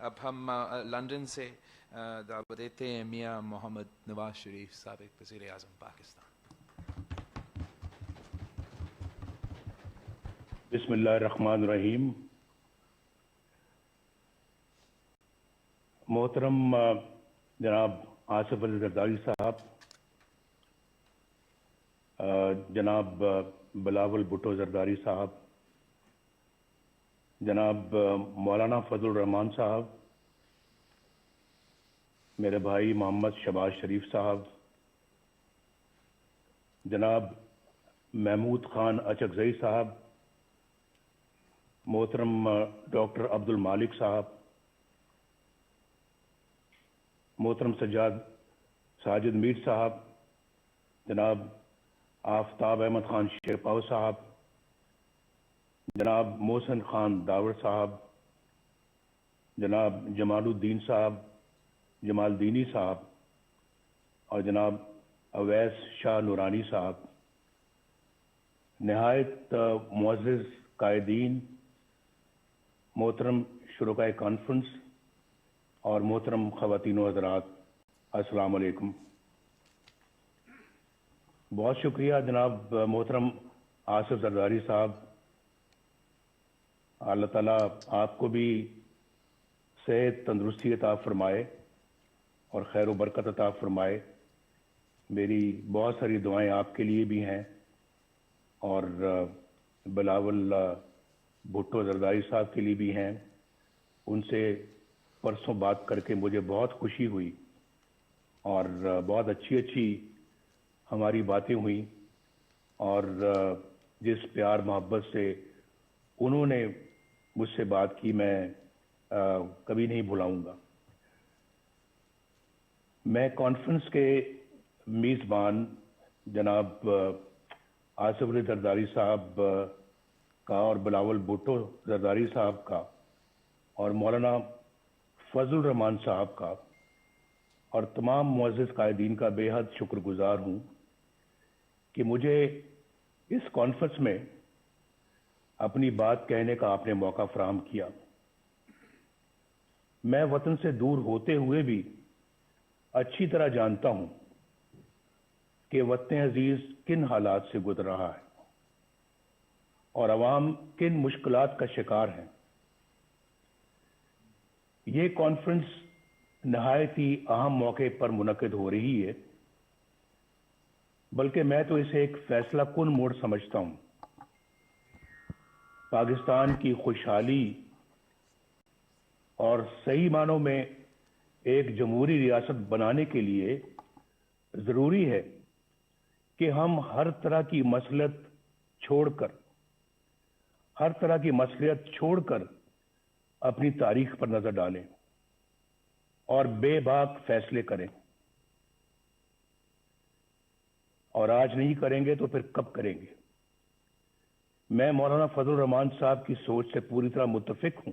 اب ہم لندن سے دعوت دیتے ہیں میاں محمد نواز شریف سابق وزیر اعظم پاکستان. بسم اللہ الرحمن الرحیم. محترم جناب آصف علی زرداری صاحب، جناب بلاول بھٹو زرداری صاحب، جناب مولانا فضل الرحمان صاحب، میرے بھائی محمد شہباز شریف صاحب، جناب محمود خان اچکزئی صاحب، محترم ڈاکٹر عبد المالک صاحب، محترم ساجد میر صاحب، جناب آفتاب احمد خان شیرپاؤ صاحب، جناب محسن خان داور صاحب، جناب جمال الدین صاحب، جمال دینی صاحب، اور جناب اویس شاہ نورانی صاحب، نہایت معزز قائدین، محترم شرکائے کانفرنس اور محترم خواتین و حضرات، السلام علیکم. بہت شکریہ جناب محترم آصف زرداری صاحب. اللہ تعالیٰ آپ کو بھی صحت تندرستی عطا فرمائے اور خیر و برکت عطا فرمائے. میری بہت ساری دعائیں آپ کے لیے بھی ہیں اور بلاول بھٹو زرداری صاحب کے لیے بھی ہیں. ان سے پرسوں بات کر کے مجھے بہت خوشی ہوئی اور بہت اچھی ہماری باتیں ہوئیں، اور جس پیار محبت سے انہوں نے مجھ سے بات کی میں کبھی نہیں بھلاؤں گا. میں کانفرنس کے میزبان جناب آصف علی زرداری صاحب کا اور بلاول بھٹو زرداری صاحب کا اور مولانا فضل الرحمان صاحب کا اور تمام معزز قائدین کا بے حد شکر گزار ہوں کہ مجھے اس کانفرنس میں اپنی بات کہنے کا آپ نے موقع فراہم کیا. میں وطن سے دور ہوتے ہوئے بھی اچھی طرح جانتا ہوں کہ وطن عزیز کن حالات سے گزر رہا ہے اور عوام کن مشکلات کا شکار ہیں. یہ کانفرنس نہایت ہی اہم موقع پر منعقد ہو رہی ہے، بلکہ میں تو اسے ایک فیصلہ کن موڑ سمجھتا ہوں. پاکستان کی خوشحالی اور صحیح معنوں میں ایک جمہوری ریاست بنانے کے لیے ضروری ہے کہ ہم ہر طرح کی مصلحت چھوڑ کر اپنی تاریخ پر نظر ڈالیں اور بے باک فیصلے کریں. اور آج نہیں کریں گے تو پھر کب کریں گے؟ میں مولانا فضل الرحمان صاحب کی سوچ سے پوری طرح متفق ہوں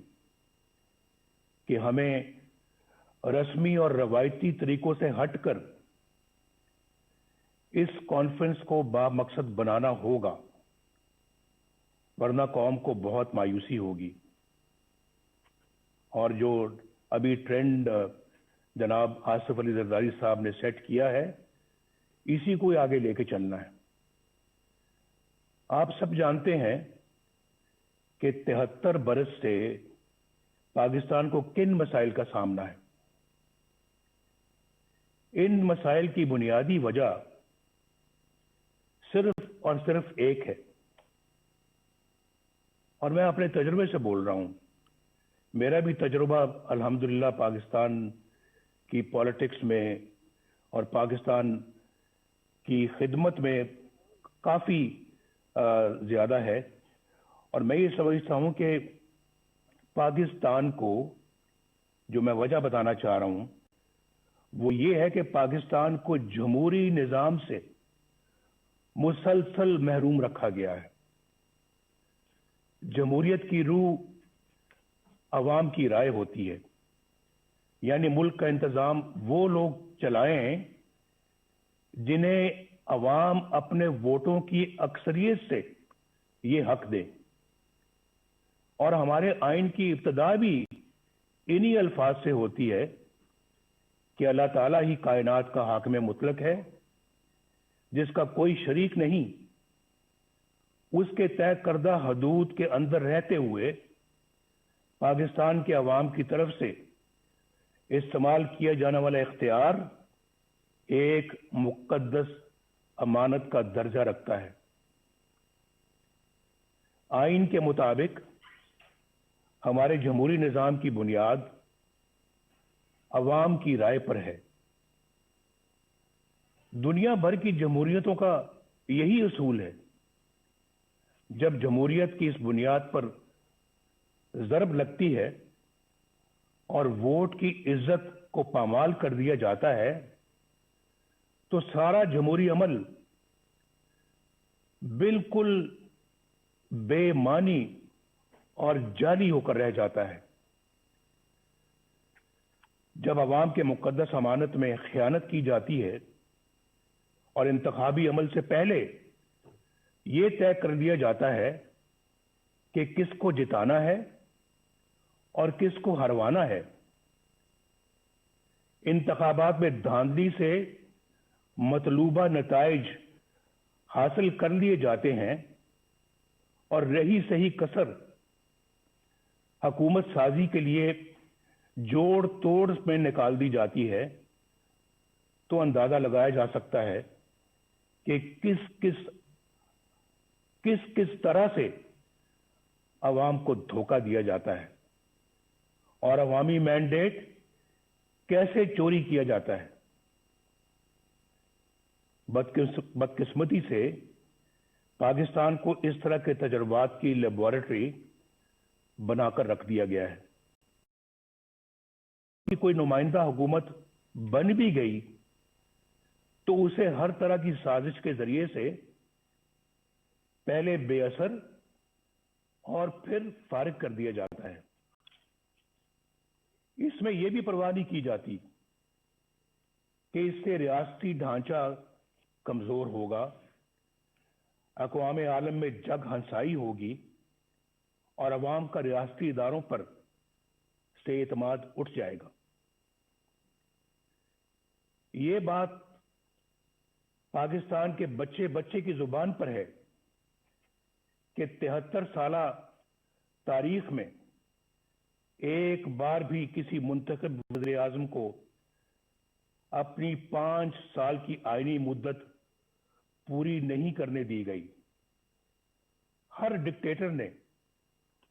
کہ ہمیں رسمی اور روایتی طریقوں سے ہٹ کر اس کانفرنس کو بامقصد بنانا ہوگا، ورنہ قوم کو بہت مایوسی ہوگی. اور جو ابھی ٹرینڈ جناب آصف علی زرداری صاحب نے سیٹ کیا ہے، اسی کو آگے لے کے چلنا ہے. آپ سب جانتے ہیں کہ 73 برس سے پاکستان کو کن مسائل کا سامنا ہے. ان مسائل کی بنیادی وجہ صرف اور صرف ایک ہے، اور میں اپنے تجربے سے بول رہا ہوں. میرا بھی تجربہ الحمدللہ پاکستان کی پالیٹکس میں اور پاکستان کی خدمت میں کافی زیادہ ہے، اور میں یہ سمجھتا ہوں کہ پاکستان کو جو میں وجہ بتانا چاہ رہا ہوں وہ یہ ہے کہ پاکستان کو جمہوری نظام سے مسلسل محروم رکھا گیا ہے. جمہوریت کی روح عوام کی رائے ہوتی ہے، یعنی ملک کا انتظام وہ لوگ چلائیں جنہیں عوام اپنے ووٹوں کی اکثریت سے یہ حق دے. اور ہمارے آئین کی ابتدا بھی इन्हीं अल्फाज से होती है कि अल्लाह ताला ही कायनात का हाकिम मुतलक है, जिसका कोई शरीक नहीं। उसके तय करदा हदूद के अंदर रहते हुए पाकिस्तान के अवाम की तरफ से इस्तेमाल किया जाने वाला इख्तियार एक मुक़द्दस अमानत का दर्जा रखता है। आइन के मुताबिक हमारे जमहूरी निज़ाम की बुनियाद अवाम की राय पर है। दुनिया भर की जमहूरियतों का यही उसूल है। जब जमहूरियत की इस बुनियाद पर ज़रब लगती है और वोट की इज्जत को पामाल कर दिया जाता है, तो सारा जमहूरी अमल बिल्कुल बेमानी और जाली होकर रह जाता है। जब अवाम के मुक़द्दस अमानत में खयानत की जाती है और इंतखाबी अमल से पहले यह तय कर दिया जाता है कि किसको जिताना है और किसको हरवाना है, इंतखाबात में धांधली से मतलूबा नताइज हासिल कर लिए जाते हैं और रही सही कसर हुकूमत साजी के लिए जोड़ तोड़ में निकाल दी जाती है, तो अंदाजा लगाया जा सकता है कि किस तरह से अवाम को धोखा दिया जाता है और अवामी मैंडेट कैसे चोरी किया जाता है। बदकिस्मती से पाकिस्तान को इस तरह के तजर्बात की लेबोरेटरी बनाकर रख दिया गया है कि कोई नुमाइंदा हुकूमत बन भी गई तो उसे हर तरह की साजिश के जरिए से पहले बेअसर और फिर फारिग कर दिया जाता है। इसमें यह भी परवाह नहीं की जाती कि इससे रियासती ढांचा कमजोर होगा, अक़वाम आलम में जग हंसाई होगी और अवाम का रियासती इदारों पर से एतमाद उठ जाएगा। ये बात पाकिस्तान के बच्चे बच्चे की जुबान पर है कि 73 साला तारीख में एक बार भी किसी मुंतखब वज़ीर आज़म को अपनी 5 साल की आईनी मुद्दत पूरी नहीं करने दी गई। हर डिक्टेटर ने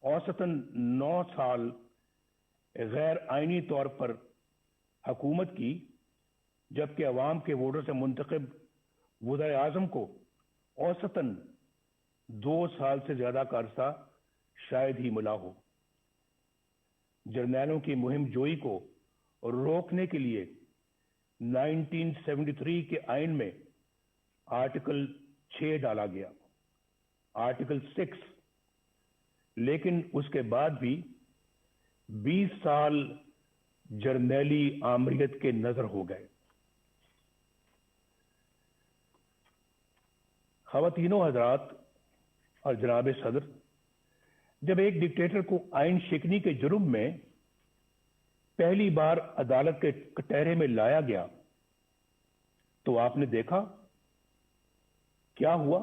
औसतन 9 साल गैर आईनी तौर पर हुकूमत की, जबकि अवाम के वोटों से मुंतखब वज़ीर आज़म को औसतन 2 साल से ज्यादा का अरसा शायद ही मिला हो। जर्नैलों की मुहिम जोई को रोकने के लिए 1973 के आइन में आर्टिकल 6 डाला गया, आर्टिकल 6, लेकिन उसके बाद भी 20 साल जर्नैली आमरीत के नजर हो गए। ख़वातीनो हज़रात और जनाब सदर, जब एक डिक्टेटर को आइन शिकनी के जुर्म में पहली बार अदालत के कटहरे में लाया गया तो आपने देखा क्या हुआ।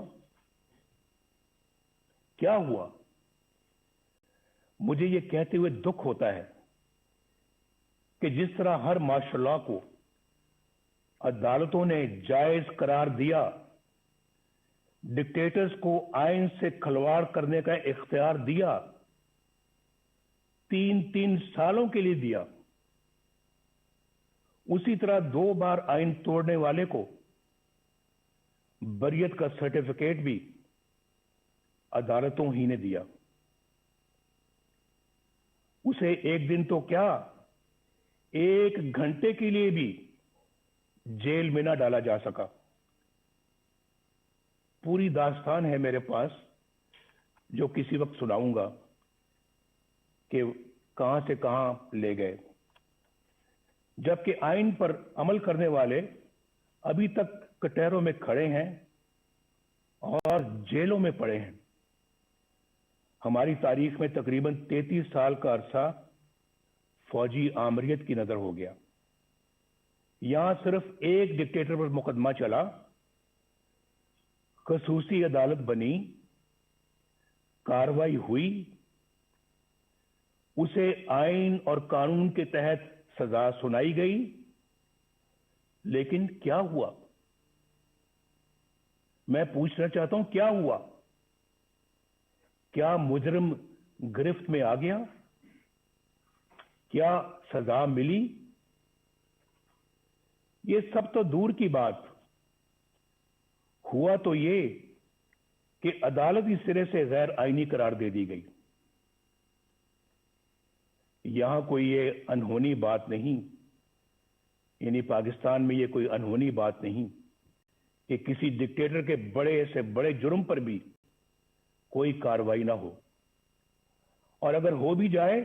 क्या हुआ? मुझे यह कहते हुए दुख होता है कि जिस तरह हर माशल्लाह को अदालतों ने जायज करार दिया, डिक्टेटर्स को आइन से खिलवाड़ करने का इख्तियार दिया, 3 सालों के लिए दिया, उसी तरह 2 बार आइन तोड़ने वाले को बरियत का सर्टिफिकेट भी अदालतों ही ने दिया। उसे एक दिन तो क्या, 1 घंटे के लिए भी जेल में ना डाला जा सका। पूरी दास्तान है मेरे पास जो किसी वक्त सुनाऊंगा कि कहां से कहां ले गए, जबकि आइन पर अमल करने वाले अभी तक कटहरों में खड़े हैं और जेलों में पड़े हैं। हमारी तारीख में तकरीबन 33 साल का अरसा फौजी आमरीत की नजर हो गया। यहां सिर्फ एक डिक्टेटर पर मुकदमा चला, खसूसी अदालत बनी, कार्रवाई हुई, उसे आइन और कानून के तहत सजा सुनाई गई, लेकिन क्या हुआ? मैं पूछना चाहता हूं, क्या हुआ? क्या मुजरिम गिरफ्त में आ गया? क्या सजा मिली? ये सब तो दूर की बात। हुआ तो ये कि अदालती सिरे से गैर आईनी करार दे दी गई। यहां कोई ये अनहोनी बात नहीं, यानी पाकिस्तान में ये कोई अनहोनी बात नहीं कि किसी डिक्टेटर के बड़े से बड़े जुर्म पर भी कोई कार्रवाई ना हो, और अगर हो भी जाए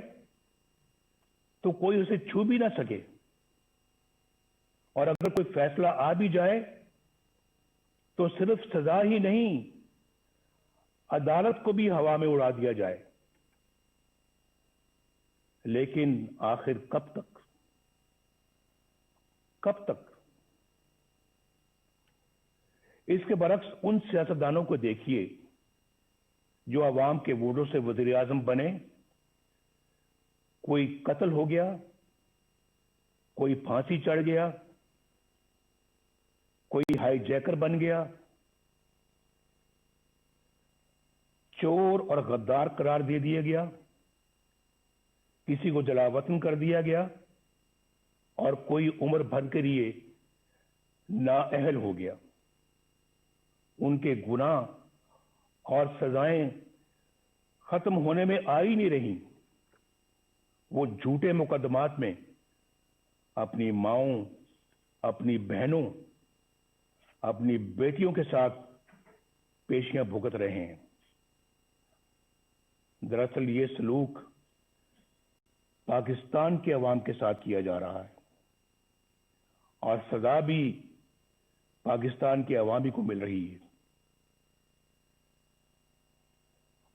तो कोई उसे छू भी ना सके, और अगर कोई फैसला आ भी जाए तो सिर्फ सजा ही नहीं, अदालत को भी हवा में उड़ा दिया जाए। लेकिन आखिर कब तक? कब तक? इसके बरक्स उन सियासतदानों को देखिए जो अवाम के वोटों से वजीर आजम बने। कोई कत्ल हो गया, कोई फांसी चढ़ गया, कोई हाईजैकर बन गया, चोर और गद्दार करार दे दिया गया, किसी को जलावतन कर दिया गया, और कोई उम्र भर के लिए नाअहल हो गया। उनके गुनाह और सजाएं खत्म होने में आ ही नहीं रही। वो झूठे मुकदमात में अपनी माओं, अपनी बहनों, अपनी बेटियों के साथ पेशियां भुगत रहे हैं। दरअसल ये सलूक पाकिस्तान के अवाम के साथ किया जा रहा है, और सजा भी पाकिस्तान के अवामी को मिल रही है।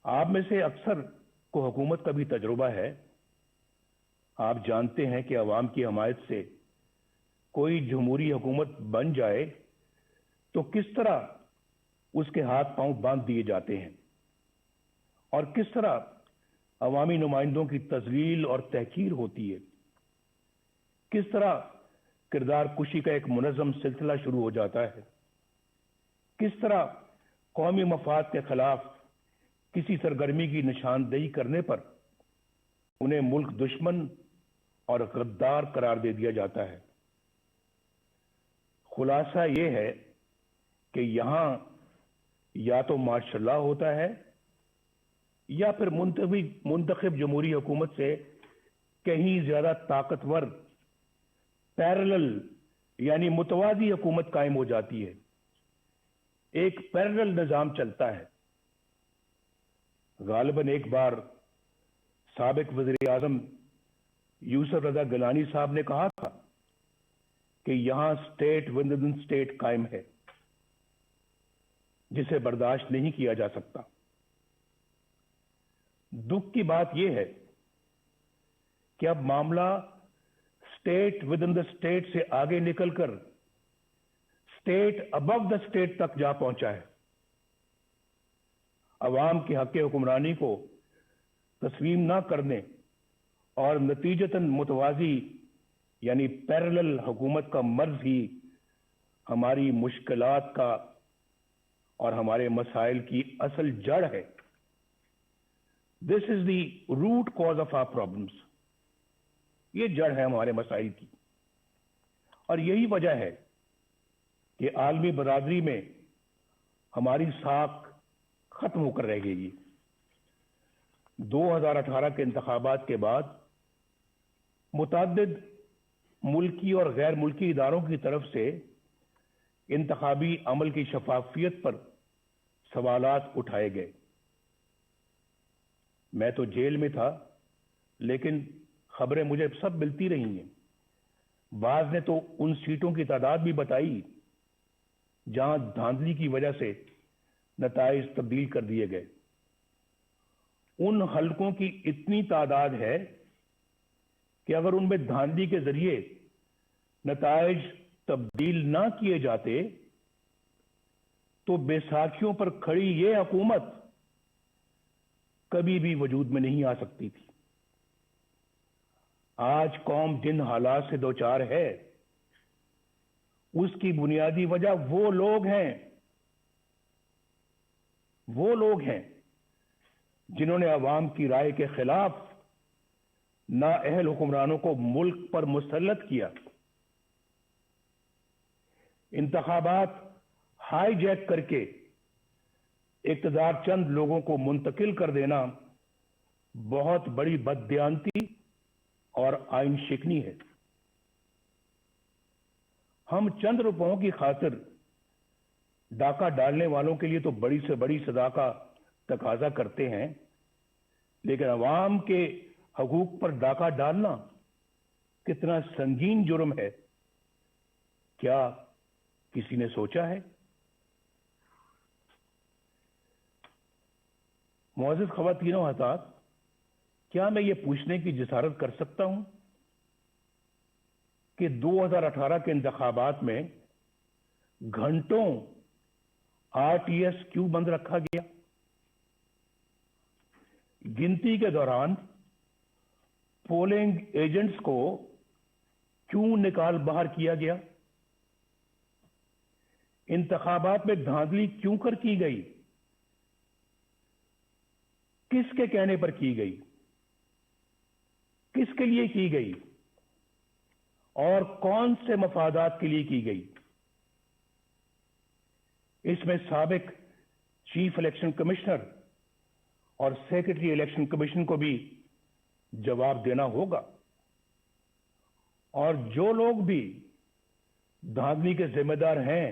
आप में से अक्सर को हुकूमत का भी तजुर्बा है। आप जानते हैं कि अवाम की हमायत से कोई जमहूरी हुकूमत बन जाए तो किस तरह उसके हाथ पांव बांध दिए जाते हैं, और किस तरह अवामी नुमाइंदों की तजलील और तहकीर होती है। किस तरह किरदार कुशी का एक मुनज़्ज़म सिलसिला शुरू हो जाता है। किस तरह कौमी मफाद के खिलाफ किसी सरगर्मी की निशानदेही करने पर उन्हें मुल्क दुश्मन और गद्दार करार दे दिया जाता है। खुलासा यह है कि यहां या तो मार्शल लॉ होता है, या फिर मुंतखब जमहूरी हुकूमत से कहीं ज्यादा ताकतवर पैरेलल यानी मुतवाजी हुकूमत कायम हो जाती है। एक पैरेलल निजाम चलता है। गालिबन एक बार साबिक वज़ीर आज़म यूसुफ रज़ा गिलानी साहब ने कहा था कि यहां स्टेट विद इन स्टेट कायम है, जिसे बर्दाश्त नहीं किया जा सकता। दुख की बात यह है कि अब मामला state with in the state से आगे निकलकर स्टेट अबव द स्टेट तक जा पहुंचा है। अवाम के हक हुक्मरानी को तस्लीम ना करने और नतीजतन मुतवाजी यानी पैरेलल हुकूमत का मर्ज ही हमारी मुश्किलात का और हमारे मसाइल की असल जड़ है। This is the root cause of our problems. ये जड़ है हमारे मसाइल की, और यही वजह है कि आलमी बरादरी में हमारी साख खत्म होकर रह गई। 2018 के इंतखाबात के बाद मुतअद्दिद मुल्की और गैर मुल्की इदारों की तरफ से इंतखाबी अमल की शफाफियत पर सवालात उठाए गए। मैं तो जेल में था, लेकिन खबरें मुझे सब मिलती रही हैं। बाज ने तो उन सीटों की तादाद भी बताई जहां धांधली की वजह से नताइज तब्दील कर दिए गए। उन हलकों की इतनी तादाद है कि अगर उनमें धांधली के जरिए नताइज तब्दील ना किए जाते तो बैसाखियों पर खड़ी ये हुकूमत कभी भी वजूद में नहीं आ सकती थी। आज कौम जिन हालात से दो चार है, उसकी बुनियादी वजह वो लोग हैं जिन्होंने अवाम की राय के खिलाफ नाअहल हुक्मरानों को मुल्क पर मुसल्लत किया। इंतखाबात हाईजैक करके इक़्तिदार चंद लोगों को मुंतकिल कर देना बहुत बड़ी बददियानती और आइन शिकनी है। हम चंद रुपयों की खातिर डाका डालने वालों के लिए तो बड़ी से बड़ी सजा का तकाजा करते हैं, लेकिन अवाम के हकूक पर डाका डालना कितना संगीन जुर्म है, क्या किसी ने सोचा है? मुअज़्ज़िज़ ख़वातीन व हज़रात, क्या मैं ये पूछने की जिसारत कर सकता हूं कि 2018 के इंतखाबात में घंटों आरटीएस क्यों बंद रखा गया? गिनती के दौरान पोलिंग एजेंट्स को क्यों निकाल बाहर किया गया? इंतखाबात में धांधली क्यों कर की गई? किसके कहने पर की गई? किसके लिए की गई? और कौन से मफादात के लिए की गई? इसमें साबिक चीफ इलेक्शन कमिश्नर और सेक्रेटरी इलेक्शन कमीशन को भी जवाब देना होगा, और जो लोग भी धांधली के जिम्मेदार हैं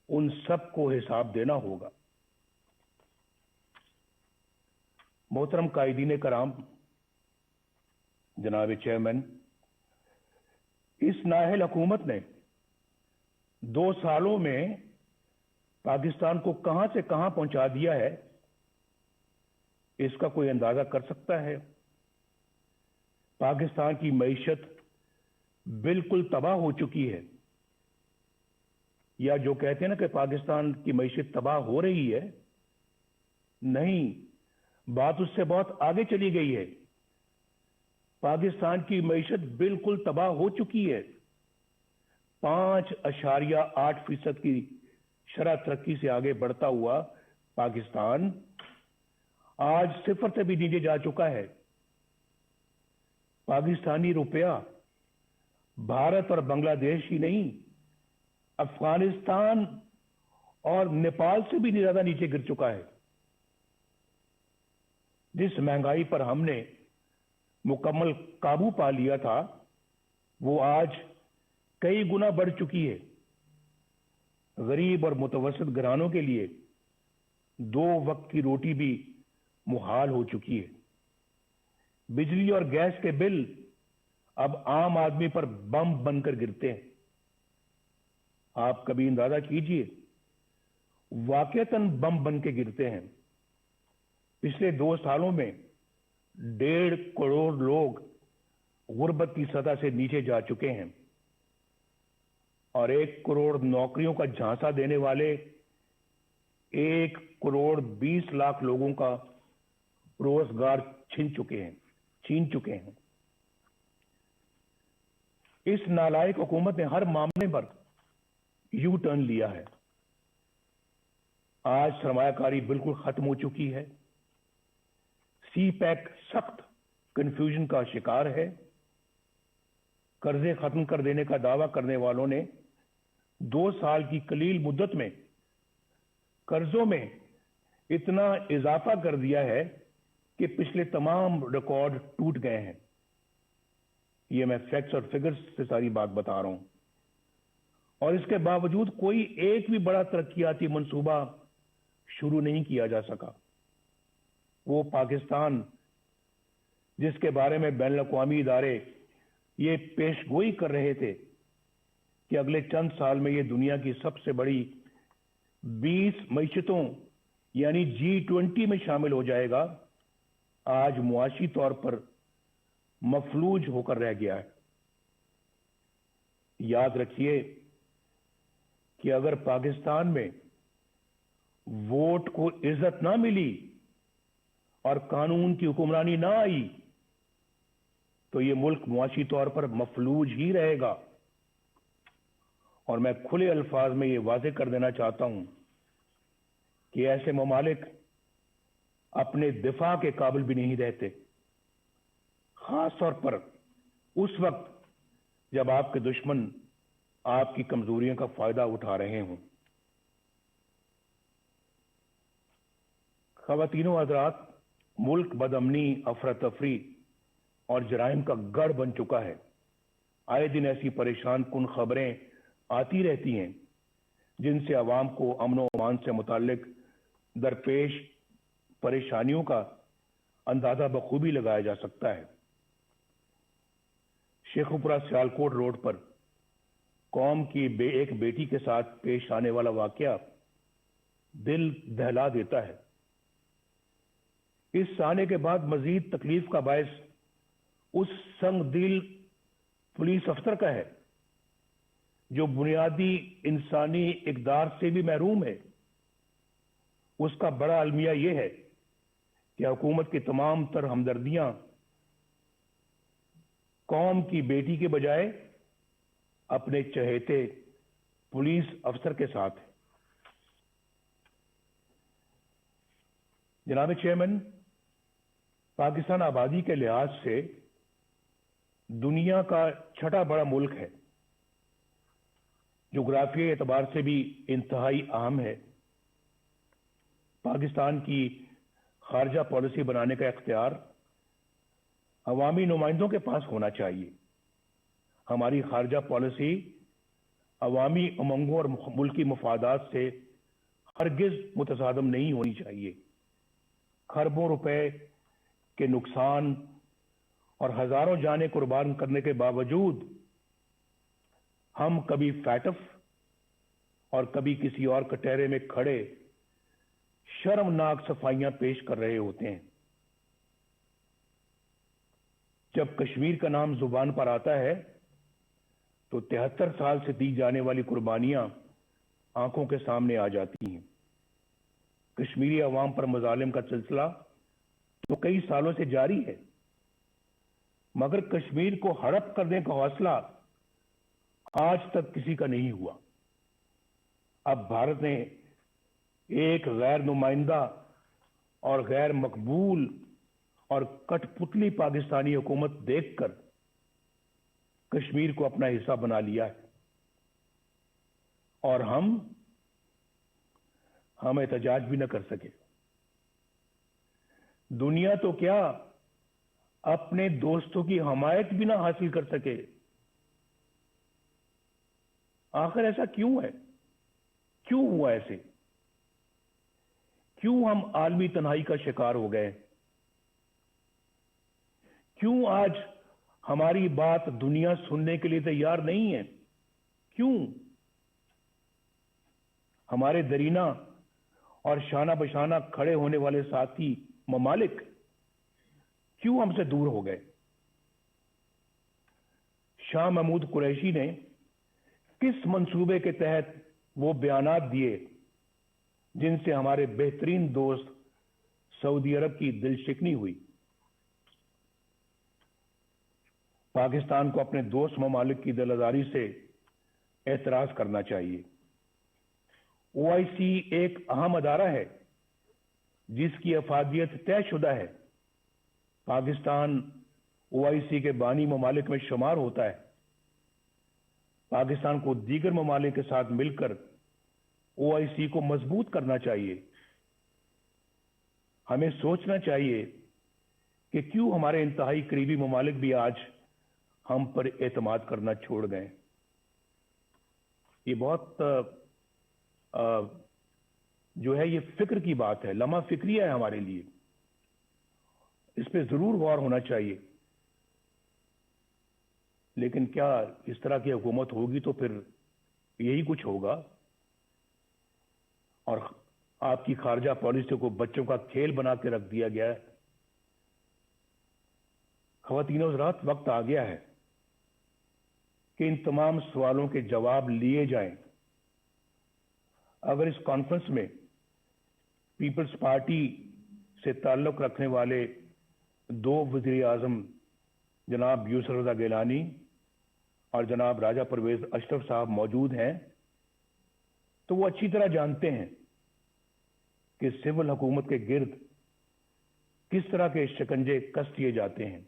उन सबको हिसाब देना होगा। मोहतरम कायदीन कराम, जनाब चेयरमैन, इस नाअहल हुकूमत ने 2 सालों में पाकिस्तान को कहां से कहां पहुंचा दिया है, इसका कोई अंदाजा कर सकता है? पाकिस्तान की मईशत बिल्कुल तबाह हो चुकी है, या जो कहते हैं ना कि पाकिस्तान की मईशत तबाह हो रही है, नहीं, बात उससे बहुत आगे चली गई है। पाकिस्तान की मईशत बिल्कुल तबाह हो चुकी है। 5.8% की शरह तरक्की से आगे बढ़ता हुआ पाकिस्तान आज 0 से भी नीचे जा चुका है। पाकिस्तानी रुपया भारत और बांग्लादेश ही नहीं, अफगानिस्तान और नेपाल से भी ज्यादा नीचे गिर चुका है। जिस महंगाई पर हमने मुकम्मल काबू पा लिया था, वो आज कई गुना बढ़ चुकी है। गरीब और मुतवस्सित घरानों के लिए 2 वक्त की रोटी भी मुहाल हो चुकी है। बिजली और गैस के बिल अब आम आदमी पर बम बनकर गिरते हैं। आप कभी अंदाजा कीजिए, वाकईतन बम बन के गिरते हैं। पिछले 2 सालों में 1.5 करोड़ लोग गुर्बत की सतह से नीचे जा चुके हैं, और 1 करोड़ नौकरियों का झांसा देने वाले 1 करोड़ 20 लाख लोगों का रोजगार छीन चुके हैं। इस नालायक हुकूमत ने हर मामले पर यू टर्न लिया है। आज सरमायाकारी बिल्कुल खत्म हो चुकी है। सी पैक सख्त कंफ्यूजन का शिकार है। कर्जे खत्म कर देने का दावा करने वालों ने 2 साल की कलील मुद्दत में कर्जों में इतना इजाफा कर दिया है कि पिछले तमाम रिकॉर्ड टूट गए हैं। ये मैं फैक्ट्स और फिगर्स से सारी बात बता रहा हूं। और इसके बावजूद कोई एक भी बड़ा तरक्याती मंसूबा शुरू नहीं किया जा सका। वो पाकिस्तान जिसके बारे में बैनुल अक़वामी इदारे ये पेशगोई कर रहे थे कि अगले चंद साल में ये दुनिया की सबसे बड़ी 20 मईशतों यानी G20 में शामिल हो जाएगा, आज मुआशी तौर पर मफलूज होकर रह गया है। याद रखिए कि अगर पाकिस्तान में वोट को इज्जत ना मिली और कानून की हुक्मरानी ना आई तो ये मुल्क मुआशी तौर पर मफलूज ही रहेगा। और मैं खुले अल्फाज में ये वाज़ेह कर देना चाहता हूं कि ऐसे ममालिक अपने दिफा के काबिल भी नहीं रहते, खास तौर पर उस वक्त जब आपके दुश्मन आपकी कमजोरियों का फायदा उठा रहे हों। ख़वातीनो हज़रात, मुल्क बदअमनी, अफरा तफरी और जराइम का गढ़ बन चुका है। आए दिन ऐसी परेशान कुन खबरें आती रहती हैं जिनसे अवाम को अमन व अमान से मुताल्लिक दरपेश परेशानियों का अंदाजा बखूबी लगाया जा सकता है। शेखुपुरा सियालकोट रोड पर कौम की एक बेटी के साथ पेश आने वाला वाकया दिल दहला देता है। इस आने के बाद मजीद तकलीफ का बायस उस संगदिल पुलिस अफसर का है जो बुनियादी इंसानी इकदार से भी महरूम है। उसका बड़ा अलमिया यह है कि हुकूमत की तमाम तर हमदर्दियां कौम की बेटी के बजाय अपने चहेते पुलिस अफसर के साथ है। जनाब चेयरमैन, पाकिस्तान आबादी के लिहाज से दुनिया का छठा बड़ा मुल्क है, जोग्राफियाई एतबार से भी इंतहाई अहम है। पाकिस्तान की खारजा पॉलिसी बनाने का इख्तियार अवामी नुमाइंदों के पास होना चाहिए। हमारी खारजा पॉलिसी अवामी उमंगों और मुल्की मफादात से हरगिज मुतसादम नहीं होनी चाहिए। खरबों रुपए के नुकसान और हजारों जानें कुर्बान करने के बावजूद हम कभी फैटफ और कभी किसी और कटहरे में खड़े शर्मनाक सफाइयां पेश कर रहे होते हैं। जब कश्मीर का नाम जुबान पर आता है तो 73 साल से दी जाने वाली कुर्बानियां आंखों के सामने आ जाती हैं। कश्मीरी अवाम पर मजालिम का सिलसिला तो कई सालों से जारी है, मगर कश्मीर को हड़प करने का हौसला आज तक किसी का नहीं हुआ। अब भारत ने एक गैर नुमाइंदा और गैर मकबूल और कठपुतली पाकिस्तानी हुकूमत देखकर कश्मीर को अपना हिस्सा बना लिया है और हम एहतजाज भी न कर सके। दुनिया तो क्या अपने दोस्तों की हमायत भी ना हासिल कर सके। आखिर ऐसा क्यों है? क्यों हुआ ऐसे? क्यों हम आलमी तन्हाई का शिकार हो गए? क्यों आज हमारी बात दुनिया सुनने के लिए तैयार नहीं है? क्यों हमारे दरीना और शाना बशाना खड़े होने वाले साथी ममालिक क्यों हमसे दूर हो गए? शाह महमूद कुरैशी ने किस मंसूबे के तहत वो बयानात दिए जिनसे हमारे बेहतरीन दोस्त सऊदी अरब की दिलशिकनी हुई? पाकिस्तान को अपने दोस्त ममालिक की दिलदारी से एतराज करना चाहिए। ओआईसी एक अहम अदारा है जिसकी अफादियत तयशुदा है। पाकिस्तान ओआईसी के बानी ममालिक में शुमार होता है। पाकिस्तान को दीगर ममालिक के साथ मिलकर ओआईसी को मजबूत करना चाहिए। हमें सोचना चाहिए कि क्यों हमारे इंतहाई करीबी ममालिक भी आज हम पर एतमाद करना छोड़ गए। ये बहुत जो है ये फिक्र की बात है, लम्हा फिक्रिया है हमारे लिए। इस पे जरूर गौर होना चाहिए। लेकिन क्या इस तरह की हुकूमत होगी तो फिर यही कुछ होगा और आपकी खारजा पॉलिसी को बच्चों का खेल बना के रख दिया गया है। خواتین و حضرات، وقت آ گیا ہے کہ ان تمام سوالوں کے جواب لیے جائیں۔ اگر اس کانفرنس میں پیپلز پارٹی سے تعلق رکھنے والے دو وزیر اعظم جناب یوسف رضا گیلانی اور جناب راجہ پرویز اشرف صاحب موجود ہیں، تو وہ اچھی طرح جانتے ہیں کہ سول حکومت کے گرد کس طرح کے شکنجے کس دیے جاتے ہیں،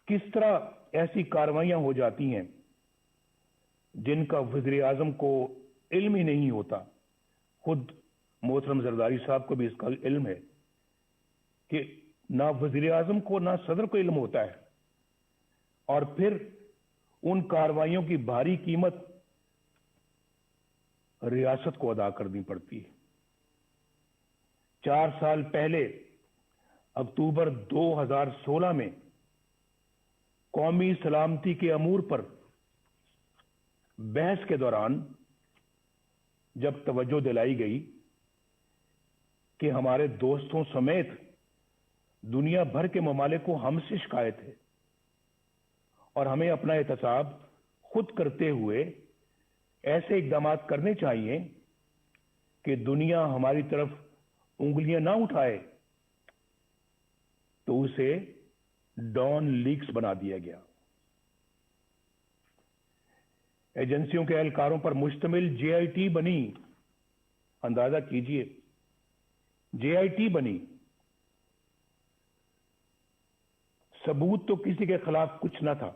کس طرح ایسی کارروائیاں ہو جاتی ہیں جن کا وزیر اعظم کو علم ہی نہیں ہوتا۔ خود محترم زرداری صاحب کو بھی اس کا علم ہے کہ نہ وزیر اعظم کو نہ صدر کو علم ہوتا ہے، اور پھر ان کارروائیوں کی بھاری قیمت ریاست کو ادا کرنی پڑتی ہے۔ 4 سال پہلے اکتوبر 2016 میں قومی سلامتی کے امور پر بحث کے دوران جب توجہ دلائی گئی کہ ہمارے دوستوں سمیت دنیا بھر کے ممالک کو ہم سے شکایت ہے اور ہمیں اپنا احتساب خود کرتے ہوئے ایسے اقدامات کرنے چاہیے کہ دنیا ہماری طرف انگلیاں نہ اٹھائے، تو اسے ڈان لیکس بنا دیا گیا۔ ایجنسیوں کے اہلکاروں پر مشتمل جے آئی ٹی بنی، اندازہ کیجئے، جے آئی ٹی بنی۔ ثبوت تو کسی کے خلاف کچھ نہ تھا،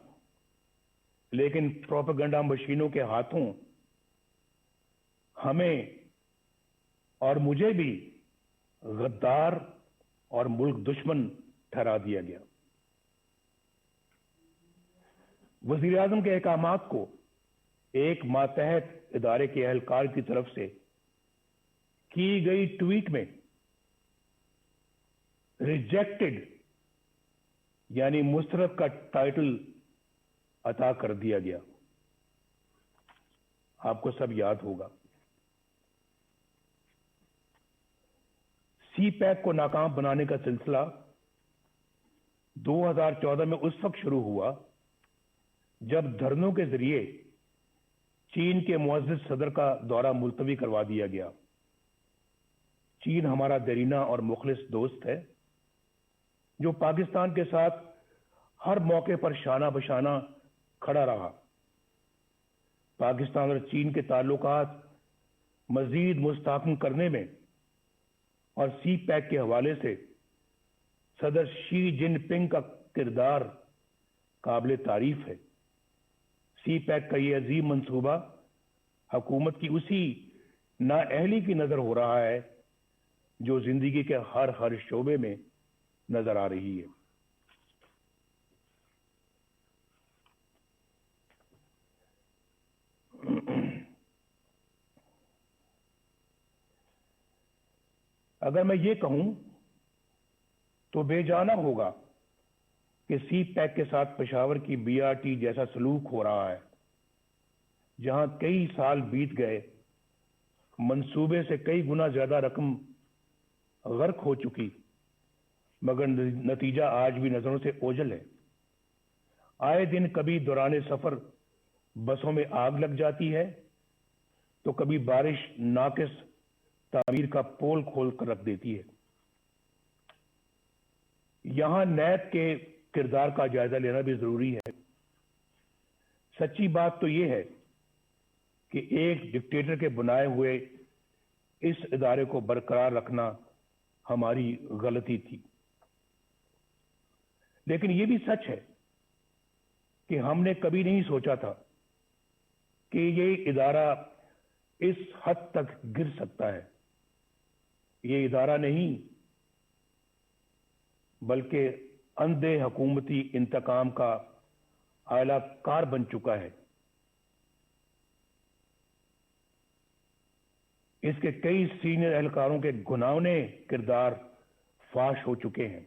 لیکن پروپیگنڈا مشینوں کے ہاتھوں ہمیں اور مجھے بھی غدار اور ملک دشمن ٹھہرا دیا گیا۔ وزیر اعظم کے احکامات کو ایک ماتحت ادارے کے اہلکار کی طرف سے کی گئی ٹویٹ میں ریجیکٹڈ یعنی مسترد کا ٹائٹل عطا کر دیا گیا۔ آپ کو سب یاد ہوگا، سی پیک کو ناکام بنانے کا سلسلہ 2014 میں اس وقت شروع ہوا جب دھرنوں کے ذریعے چین کے معزز صدر کا دورہ ملتوی کروا دیا گیا۔ چین ہمارا دیرینہ اور مخلص دوست ہے جو پاکستان کے ساتھ ہر موقع پر شانہ بشانہ کھڑا رہا۔ پاکستان اور چین کے تعلقات مزید مستحکم کرنے میں اور سی پیک کے حوالے سے صدر شی جن پنگ کا کردار قابل تعریف ہے۔ سی پیک کا یہ عظیم منصوبہ حکومت کی اسی نااہلی کی نظر ہو رہا ہے جو زندگی کے ہر شعبے میں نظر آ رہی ہے۔ اگر میں یہ کہوں تو بے جانا ہوگا کہ سی پیک کے ساتھ پشاور کی بی آر ٹی جیسا سلوک ہو رہا ہے، جہاں کئی سال بیت گئے، منصوبے سے کئی گنا زیادہ رقم غرق ہو چکی، مگر نتیجہ آج بھی نظروں سے اوجھل ہے۔ آئے دن کبھی دوران سفر بسوں میں آگ لگ جاتی ہے تو کبھی بارش ناقص تعمیر کا پول کھول کر رکھ دیتی ہے۔ یہاں نیب کے کردار کا جائزہ لینا بھی ضروری ہے۔ سچی بات تو یہ ہے کہ ایک ڈکٹیٹر کے بنائے ہوئے اس ادارے کو برقرار رکھنا ہماری غلطی تھی، لیکن یہ بھی سچ ہے کہ ہم نے کبھی نہیں سوچا تھا کہ یہ ادارہ اس حد تک گر سکتا ہے۔ یہ ادارہ نہیں بلکہ اندھے حکومتی انتقام کا اعلی کار بن چکا ہے۔ اس کے کئی سینئر اہلکاروں کے گھناؤنے کردار فاش ہو چکے ہیں۔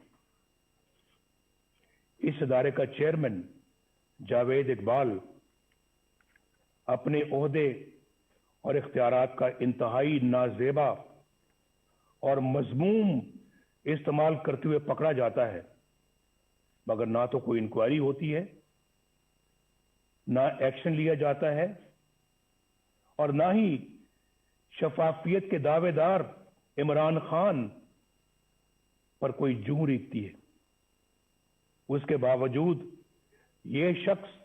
اس ادارے کا چیئرمین جاوید اقبال اپنے عہدے اور اختیارات کا انتہائی نازیبا اور مذموم इस्तेमाल करते हुए पकड़ा जाता है, मगर ना तो कोई इंक्वायरी होती है, ना एक्शन लिया जाता है, और ना ही शफाफियत के दावेदार इमरान खान पर कोई जूं रीतती है। उसके बावजूद ये शख्स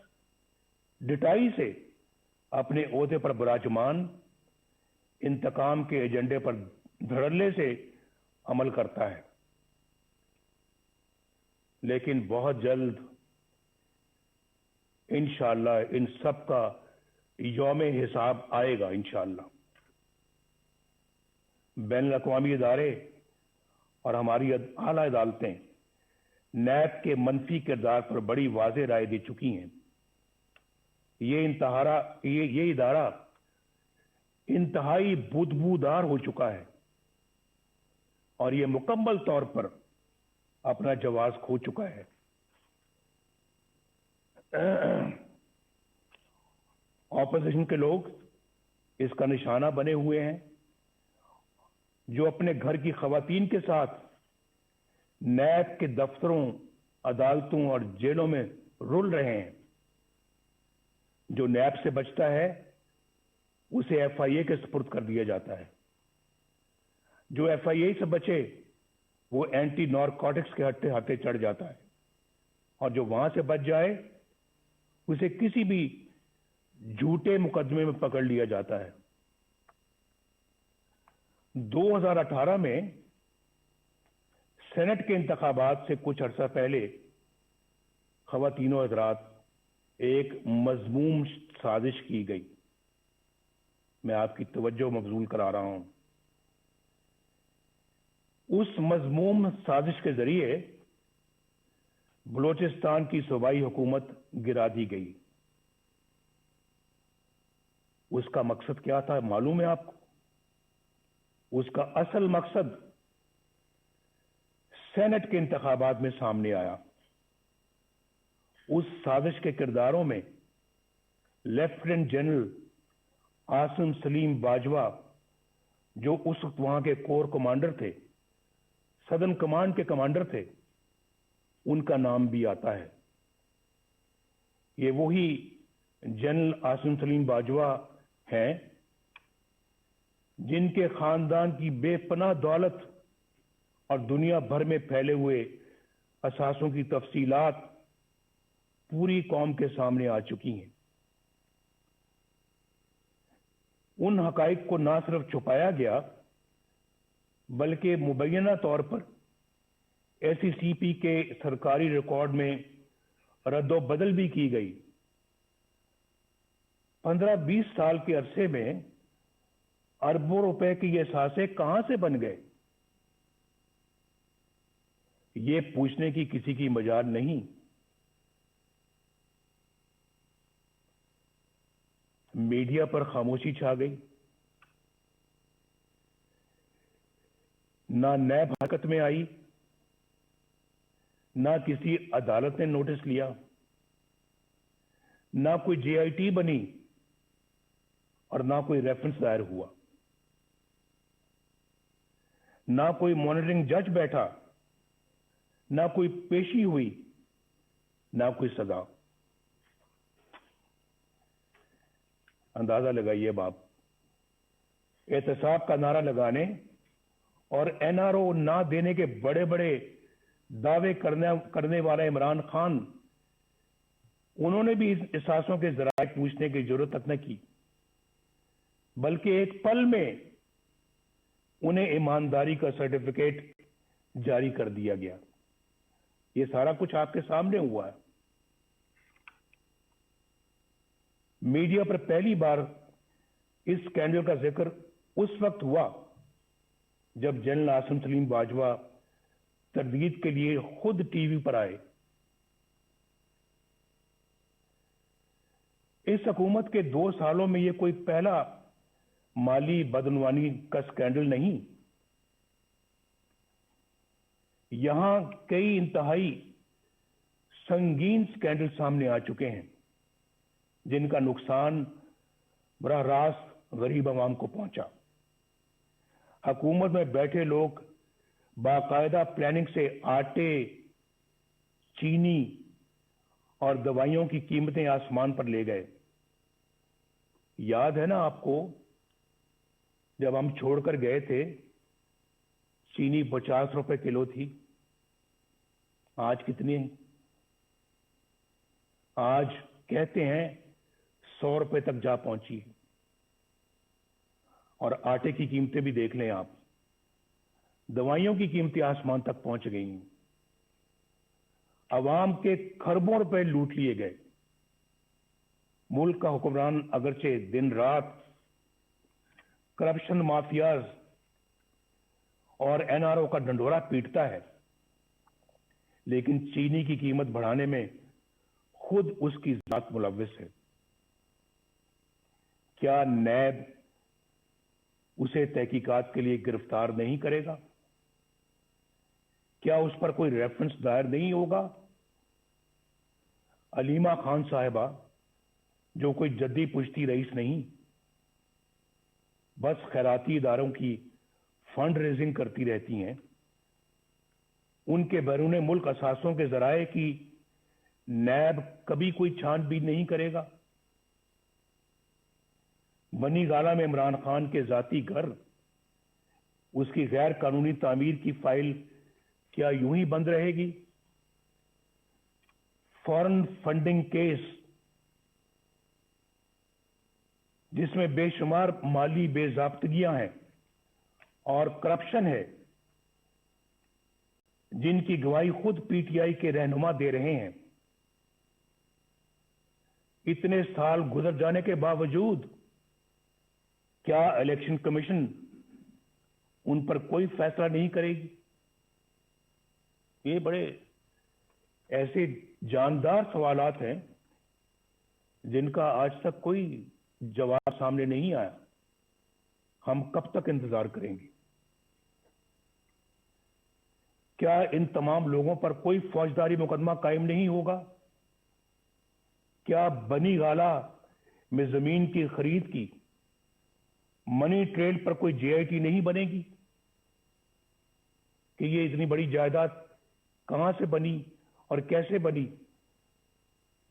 डिटाई से अपने ओहदे पर विराजमान इंतकाम के एजेंडे पर धड़ल्ले से अमल करता है। लेकिन बहुत जल्द इंशाअल्लाह इन सब का यौमे हिसाब आएगा इंशाअल्लाह। बैनुल अक़वामी इदारे और हमारी आला अदालतें नैब के मनफी किरदार पर बड़ी वाज़ेह राय दे चुकी हैं। ये इदारा इंतहाई बुदबूदार हो चुका है और ये मुकम्मल तौर पर अपना जवाब खो चुका है। ऑपोजिशन के लोग इसका निशाना बने हुए हैं, जो अपने घर की खवातीन के साथ नैब के दफ्तरों, अदालतों और जेलों में रुल रहे हैं। जो नैब से बचता है उसे एफआईए के सुपुर्द कर दिया जाता है। जो एफआईए से बचे वो एंटी नारकोटिक्स के हत्थे हाथे चढ़ जाता है, और जो वहां से बच जाए उसे किसी भी झूठे मुकदमे में पकड़ लिया जाता है। 2018 में सेनेट के इंतखाबात से कुछ अरसा पहले ख़वातीनो हज़रात एक मज़मूम साजिश की गई। मैं आपकी तवज्जो मबजूल करा रहा हूं। उस मज़मूम साजिश के जरिए बलोचिस्तान की सूबाई हुकूमत गिरा दी गई। उसका मकसद क्या था मालूम है आपको? उसका असल मकसद सेनेट के इंतखाबात में सामने आया। उस साजिश के किरदारों में लेफ्टिनेंट जनरल आसिम सलीम बाजवा, जो उस वक्त वहां के कोर कमांडर थे, सदर्न कमांड के कमांडर थे, उनका नाम भी आता है। ये वही जनरल आसिम सलीम बाजवा हैं जिनके खानदान की बेपनाह दौलत और दुनिया भर में फैले हुए असासों की तफसीलात पूरी कौम के सामने आ चुकी हैं। उन हकाइक को ना सिर्फ छुपाया गया बल्कि मुबैना तौर पर एससीसीपी के सरकारी रिकॉर्ड में रद्दोबदल भी की गई। 15-20 साल के अरसे में अरबों रुपए के ये सासे कहां से बन गए, ये पूछने की किसी की मजाल नहीं। मीडिया पर खामोशी छा गई। ना नैब हरकत में आई, ना किसी अदालत ने नोटिस लिया, ना कोई जेआईटी बनी और ना कोई रेफरेंस दायर हुआ, ना कोई मॉनिटरिंग जज बैठा, ना कोई पेशी हुई, ना कोई सजा। अंदाजा लगाइए बाप, एहतसाब का नारा लगाने और एनआरओ ना देने के बड़े बड़े दावे करने वाला इमरान खान, उन्होंने भी इस एहसासों के जराए पूछने की जरूरत तक न की, बल्कि एक पल में उन्हें ईमानदारी का सर्टिफिकेट जारी कर दिया गया। ये सारा कुछ आपके सामने हुआ है। मीडिया पर पहली बार इस स्कैंडल का जिक्र उस वक्त हुआ जब जनरल आसिम सलीम बाजवा तरदीद के लिए खुद टीवी पर आए। इस हुकूमत के 2 सालों में यह कोई पहला माली बदनवानी का स्कैंडल नहीं। यहां कई इंतहाई संगीन स्कैंडल सामने आ चुके हैं जिनका नुकसान बराह रास्त गरीब आवाम को पहुंचा। हुकूमत में बैठे लोग बाकायदा प्लानिंग से आटे, चीनी और दवाइयों की कीमतें आसमान पर ले गए। याद है ना आपको, जब हम छोड़कर गए थे चीनी 50 रुपए किलो थी, आज कितनी है? आज कहते हैं 100 रुपए तक जा पहुंची है। और आटे की कीमतें भी देख लें आप, दवाइयों की कीमतें आसमान तक पहुंच गई हैं। अवाम के खरबों रुपए लूट लिए गए। मुल्क का हुक्मरान अगरचे दिन रात करप्शन माफियाज और एनआरओ का डंडोरा पीटता है, लेकिन चीनी की कीमत बढ़ाने में खुद उसकी जात मुलव्विस है। क्या नैब उसे तहकीकात के लिए गिरफ्तार नहीं करेगा? क्या उस पर कोई रेफरेंस दायर नहीं होगा? अलीमा खान साहिबा, जो कोई जद्दी पुश्ती रईस नहीं, बस खैराती इदारों की फंड रेजिंग करती रहती हैं, उनके बैरून मुल्क असासों के जराए की नैब कभी कोई छानबीन नहीं करेगा? बनी गाला में इमरान खान के जाती घर, उसकी गैर कानूनी तामीर की फाइल क्या यूं ही बंद रहेगी? फॉरेन फंडिंग केस, जिसमें बेशुमार माली बेजाब्तगियां हैं और करप्शन है, जिनकी गवाही खुद पीटीआई के रहनुमा दे रहे हैं, इतने साल गुजर जाने के बावजूद क्या इलेक्शन कमीशन उन पर कोई फैसला नहीं करेगी? ये बड़े ऐसे जानदार सवालात हैं जिनका आज तक कोई जवाब सामने नहीं आया। हम कब तक इंतजार करेंगे? क्या इन तमाम लोगों पर कोई फौजदारी मुकदमा कायम नहीं होगा? क्या बनी गाला में जमीन की खरीद की मनी ट्रेल पर कोई जेआईटी नहीं बनेगी कि ये इतनी बड़ी जायदाद कहां से बनी और कैसे बनी?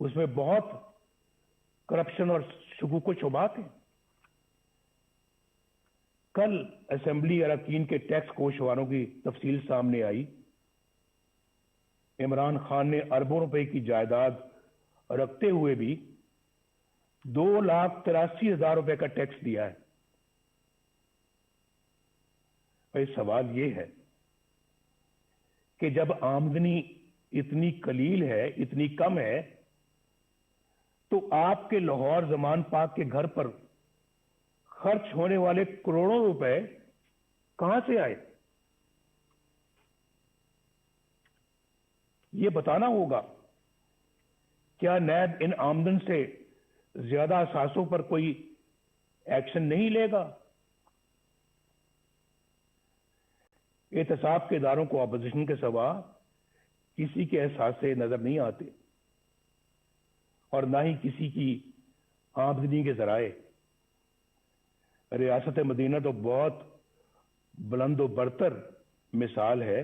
उसमें बहुत करप्शन और शुकूक शुबात है। कल असेंबली अरकान के टैक्स कोषवारों की तफसील सामने आई। इमरान खान ने अरबों रुपए की जायदाद रखते हुए भी 2,83,000 रुपए का टैक्स दिया है। भाई सवाल यह है कि जब आमदनी इतनी कलील है, इतनी कम है, तो आपके लाहौर जमान पाक के घर पर खर्च होने वाले करोड़ों रुपए कहां से आए? ये बताना होगा। क्या नैब इन आमदन से ज्यादा असासों पर कोई एक्शन नहीं लेगा? एहतसाब के इदारों को अपोजिशन के सिवा किसी के एहसास से नजर नहीं आते और ना ही किसी की आमदनी के जराए। रियासत मदीना तो बहुत बुलंद व बरतर मिसाल है।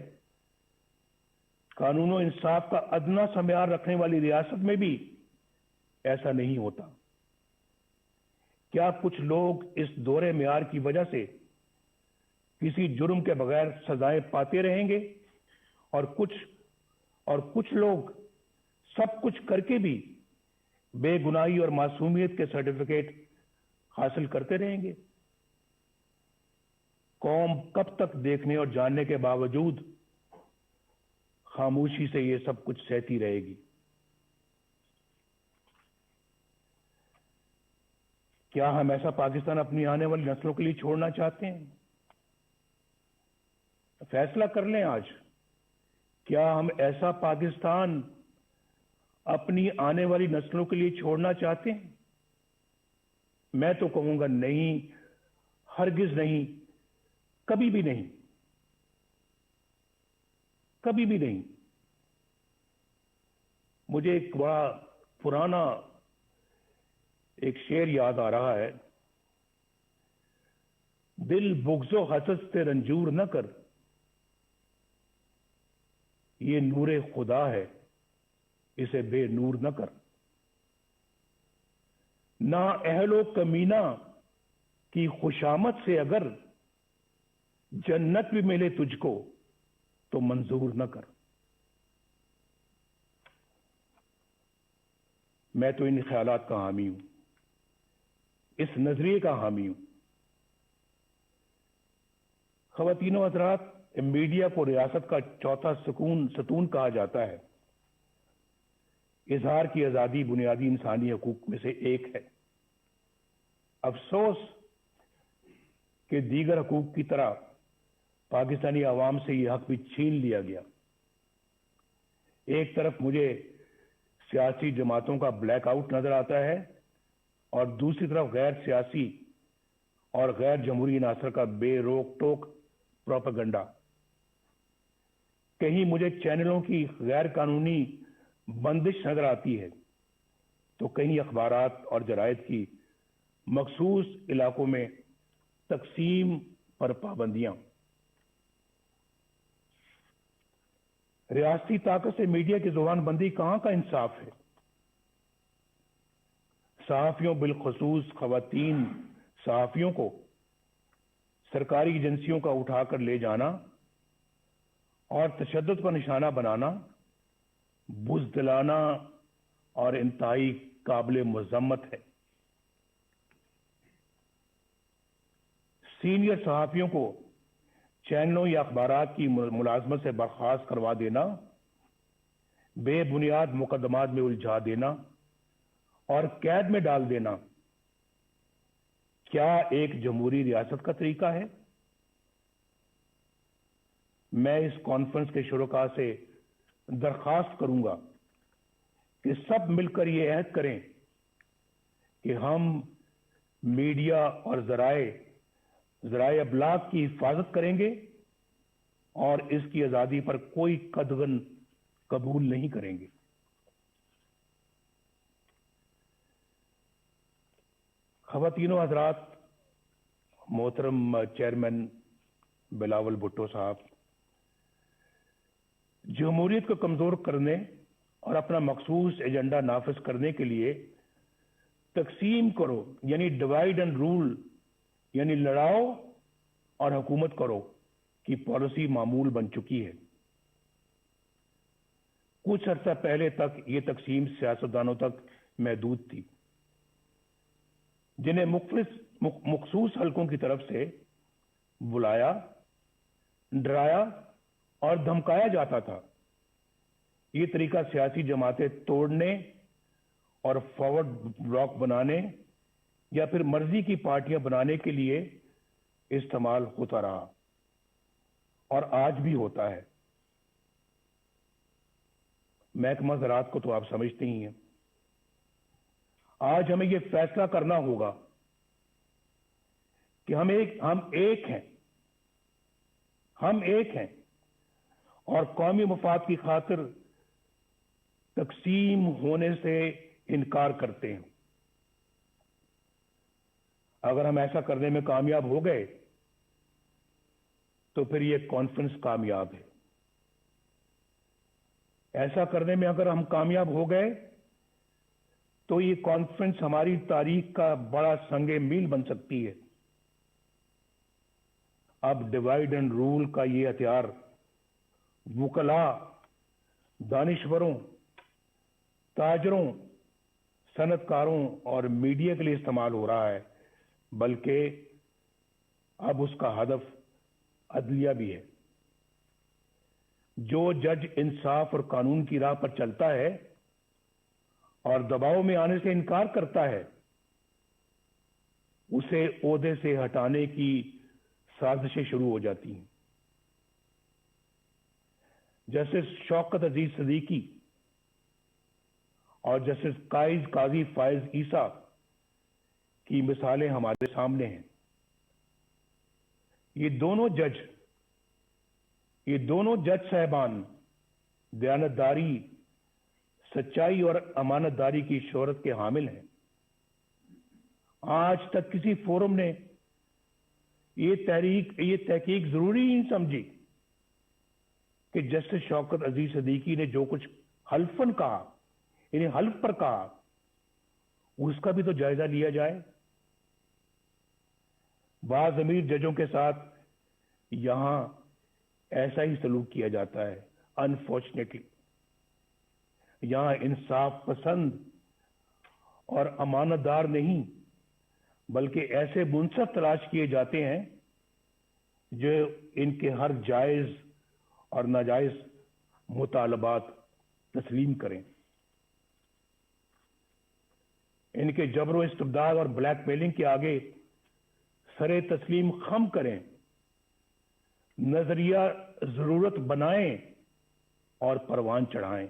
कानून और इंसाफ का अदना सा म्यार रखने वाली रियासत में भी ऐसा नहीं होता। क्या कुछ लोग इस दोहरे म्यार की वजह से किसी जुर्म के बगैर सजाएं पाते रहेंगे और कुछ लोग सब कुछ करके भी बेगुनाही और मासूमियत के सर्टिफिकेट हासिल करते रहेंगे? कौम कब तक देखने और जानने के बावजूद खामोशी से ये सब कुछ सहती रहेगी? क्या हम ऐसा पाकिस्तान अपनी आने वाली नस्लों के लिए छोड़ना चाहते हैं? फैसला कर लें आज। क्या हम ऐसा पाकिस्तान अपनी आने वाली नस्लों के लिए छोड़ना चाहते हैं? मैं तो कहूंगा नहीं, हरगिज नहीं, कभी भी नहीं, कभी भी नहीं। मुझे एक बड़ा पुराना एक शेर याद आ रहा है। दिल बुग़्ज़ो हसद से रंजूर न कर, ये नूर खुदा है, इसे बे नूर न कर। ना अहलो कमीना की खुशामद से अगर जन्नत भी मिले तुझको तो मंजूर न कर। मैं तो इन ख्यालात का हामी हूं, इस नजरिए का हामी हूं। ख़वातीनो हज़रात, मीडिया को रियासत का चौथा सतून कहा जाता है। इजहार की आजादी बुनियादी इंसानी हकूक में से एक है। अफसोस कि दीगर हकूक की तरह पाकिस्तानी आवाम से यह हक भी छीन लिया गया। एक तरफ मुझे सियासी जमातों का ब्लैकआउट नजर आता है और दूसरी तरफ गैर सियासी और गैर जमहूरी अनासर का बेरोक टोक प्रोपेगेंडा। कहीं मुझे चैनलों की गैर कानूनी बंदिश नजर आती है तो कहीं अखबारात और जरायद की मखसूस इलाकों में तकसीम पर पाबंदियां। रियासती ताकत से मीडिया की जुबानबंदी कहां का इंसाफ है। सहाफियों, बिलखसूस खवातीन सहाफियों को सरकारी एजेंसियों का उठाकर ले जाना और तशद्दुद पर निशाना बनाना बुज़दिलाना और इंतहाई काबिल मुज़म्मत है। सीनियर सहाफियों को चैनलों या अखबारात की मुलाजमत से बर्खास्त करवा देना, बेबुनियाद मुकदमात में उलझा देना और कैद में डाल देना क्या एक जमहूरी रियासत का तरीका है? मैं इस कॉन्फ्रेंस के शुरुका से दरखास्त करूंगा कि सब मिलकर ये अहद करें कि हम मीडिया और ज़राए अबलाग की हिफाजत करेंगे और इसकी आज़ादी पर कोई कदगन कबूल नहीं करेंगे। ख़वातीनो हज़रात, मोहतरम चेयरमैन बिलावल भुट्टो साहब, जमहूरियत को कमजोर करने और अपना मखसूस एजेंडा नाफिज करने के लिए तकसीम करो यानी डिवाइड एंड रूल यानी लड़ाओ और हुकूमत करो की पॉलिसी मामूल बन चुकी है। कुछ अर्सा पहले तक ये तकसीम सियासतदानों तक महदूद थी, जिन्हें मखसूस हलकों की तरफ से बुलाया, डराया और धमकाया जाता था। ये तरीका सियासी जमातें तोड़ने और फॉरवर्ड ब्लॉक बनाने या फिर मर्जी की पार्टियां बनाने के लिए इस्तेमाल होता रहा और आज भी होता है। महकमा ज़राअत को तो आप समझते ही हैं। आज हमें यह फैसला करना होगा कि हम एक हैं और कौमी मफाद की खातिर तकसीम होने से इनकार करते हैं। अगर हम ऐसा करने में कामयाब हो गए तो फिर यह कॉन्फ्रेंस कामयाब है। ऐसा करने में अगर हम कामयाब हो गए तो ये कॉन्फ्रेंस हमारी तारीख का बड़ा संगे मील बन सकती है। अब डिवाइड एंड रूल का ये हथियार वुकला, दानिश्वरों, ताजरों, सनतकारों और मीडिया के लिए इस्तेमाल हो रहा है, बल्कि अब उसका हदफ अदलिया भी है। जो जज इंसाफ और कानून की राह पर चलता है और दबाव में आने से इनकार करता है, उसे ओहदे से हटाने की साजिशें शुरू हो जाती हैं। जस्टिस शौकत अजीज सदीकी और जस्टिस काजी फायज ईसा की मिसालें हमारे सामने हैं। ये दोनों जज साहबान दयानतदारी, सच्चाई और अमानतदारी की शोहरत के हामिल हैं। आज तक किसी फोरम ने ये तहकीक जरूरी नहीं समझी کہ جسٹس شوکت عزیز صدیقی نے جو کچھ حلفن کہا، یعنی حلف پر کہا، اس کا بھی تو جائزہ لیا جائے۔ بعض امیر ججوں کے ساتھ یہاں ایسا ہی سلوک کیا جاتا ہے، انفارچونیٹلی۔ یہاں انصاف پسند اور امانت دار نہیں، بلکہ ایسے منصف تلاش کیے جاتے ہیں جو ان کے ہر جائز اور ناجائز مطالبات تسلیم کریں، ان کے جبر و استبداد اور بلیک میلنگ کے آگے سرے تسلیم خم کریں، نظریہ ضرورت بنائیں اور پروان چڑھائیں۔